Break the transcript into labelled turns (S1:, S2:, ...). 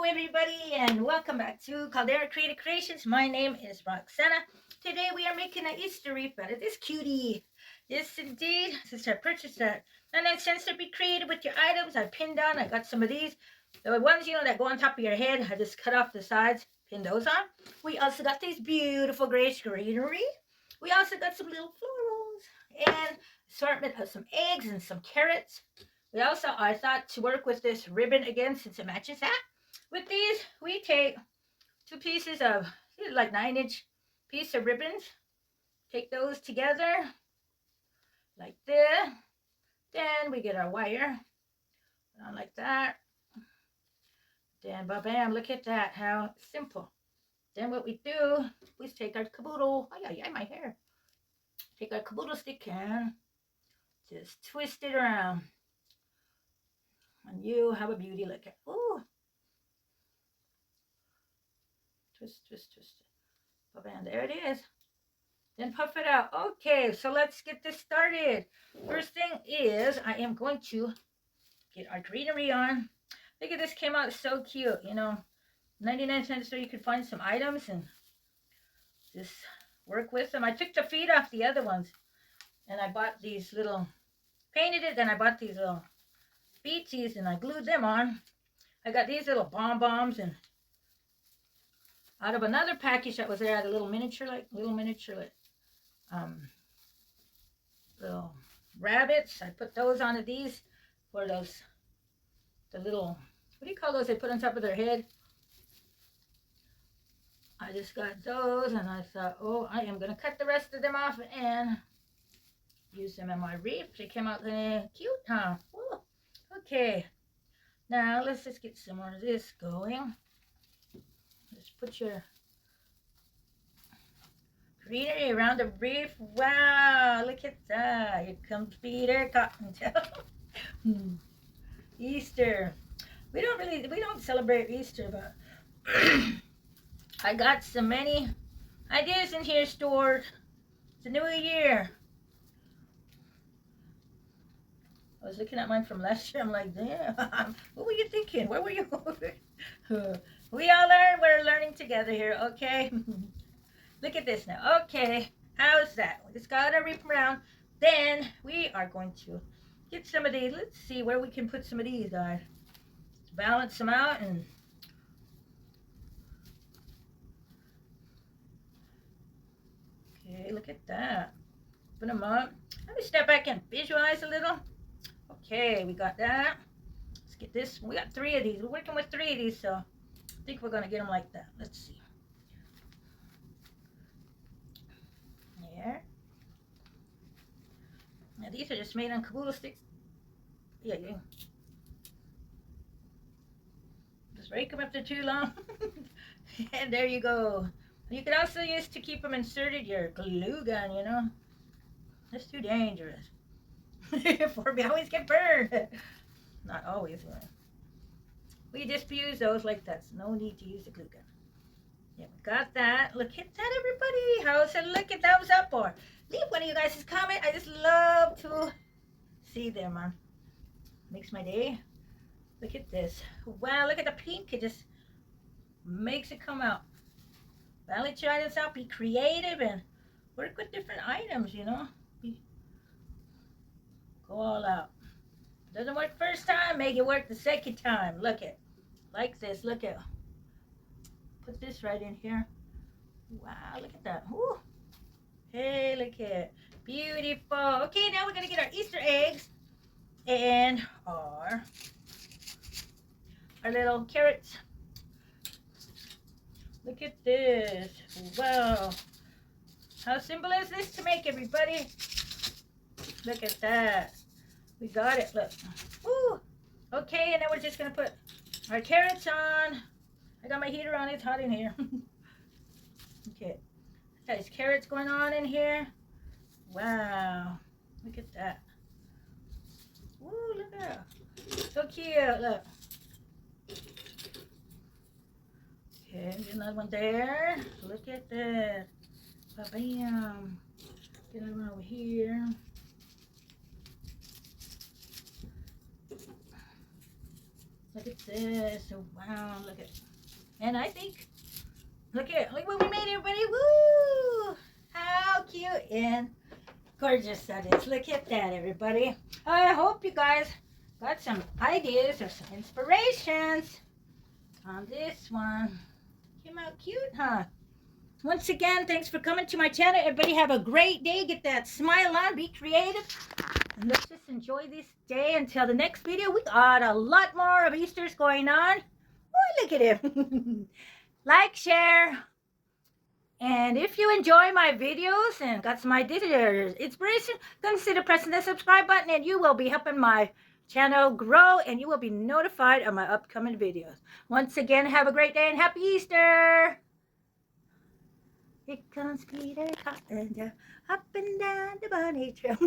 S1: everybody, and welcome back to Caldera Creative Creations. My name is Roxana. Today we are making an Easter wreath out of this cutie. Yes, indeed. Since I purchased that 99 cents to be creative with your items, I pinned down. I got some of these. The ones, that go on top of your head. I just cut off the sides, pin those on. We also got these beautiful grayish greenery. We also got some little florals and assortment of some eggs and some carrots. I thought to work with this ribbon again since it matches that. With these, we take 2 pieces of like 9-inch piece of ribbons. Take those together like this. Then we get our wire on like that. Then bam, look at that, how simple. Then what we do is take our caboodle. My hair. Take our caboodle stick and just twist it around. And you have a beauty. Look at, ooh. Twist. Bam, there it is. Then puff it out. Okay, so let's get this started. First thing is I am going to get our greenery on. Look at this, came out so cute, 99 cents so you could find some items and just work with them. I took the feet off the other ones and I bought these little, painted it, then I bought these little feetsies and I glued them on. I got these little bombs and out of another package that was there, I had a little miniature little rabbits. I put those onto these for the little, what do you call those they put on top of their head? I just got those and I thought, oh, I am going to cut the rest of them off and use them in my wreath. They came out cute, huh? Ooh. Okay, now let's just get some more of this going. Just put your greenery around the wreath. Wow, look at that. Here comes Peter Cottontail. Easter. We don't celebrate Easter, but I got so many ideas in here stored. It's a new year. I was looking at mine from last year. I'm like, damn, what were you thinking? Where were you? We all learn. We're learning together here, okay? Look at this now. Okay, how's that? We just got to reap around. Then we are going to get some of these. Let's see where we can put some of these, guys. Let's balance them out and okay, look at that. Open them up. Let me step back and visualize a little. Okay, we got that. Let's get this. We got 3 of these. We're working with 3 of these, so I think we're going to get them like that. Let's see. There. Now these are just made on caboodle sticks. Yeah. Just rake them if they're too long. And there you go. You can also use to keep them inserted your glue gun, That's too dangerous. For me, I always get burned. Not always, but we just use those like that. So no need to use a glue gun. Yeah, we got that. Look at that, everybody. How's it looking? Thumbs up or leave one of you guys' comment. I just love to see them, man. Makes my day. Look at this. Wow, look at the pink. It just makes it come out. Balance your items out. Be creative and work with different items, Go all out. Doesn't work first time, make it work the second time. Look at, like this. Look at. Put this right in here. Wow, look at that. Ooh. Hey, look at, beautiful. Okay, now we're gonna get our Easter eggs and our little carrots. Look at this. Wow. How simple is this to make, everybody? Look at that. We got it, look. Woo. Okay, and then we're just gonna put our carrots on. I got my heater on, it's hot in here. Okay, got these carrots going on in here. Wow, look at that. Woo, look at that. So cute, look. Okay, there's another one there. Look at that. Bam. Get another one over here. Look at this. Oh, wow, look at, and I think, look what we made, everybody. Woo! How cute and gorgeous that is. Look at that, everybody. I hope you guys got some ideas or some inspirations on this one. Came out cute, huh? Once again, thanks for coming to my channel. Everybody have a great day. Get that smile on. Be creative. And let's just enjoy this day until the next video. We got a lot more of Easter's going on. Oh, look at him. Like, share. And if you enjoy my videos and got some ideas or inspiration, consider pressing the subscribe button and you will be helping my channel grow and you will be notified of my upcoming videos. Once again, have a great day and happy Easter! Here comes Peter Cotton up and down the bunny trail.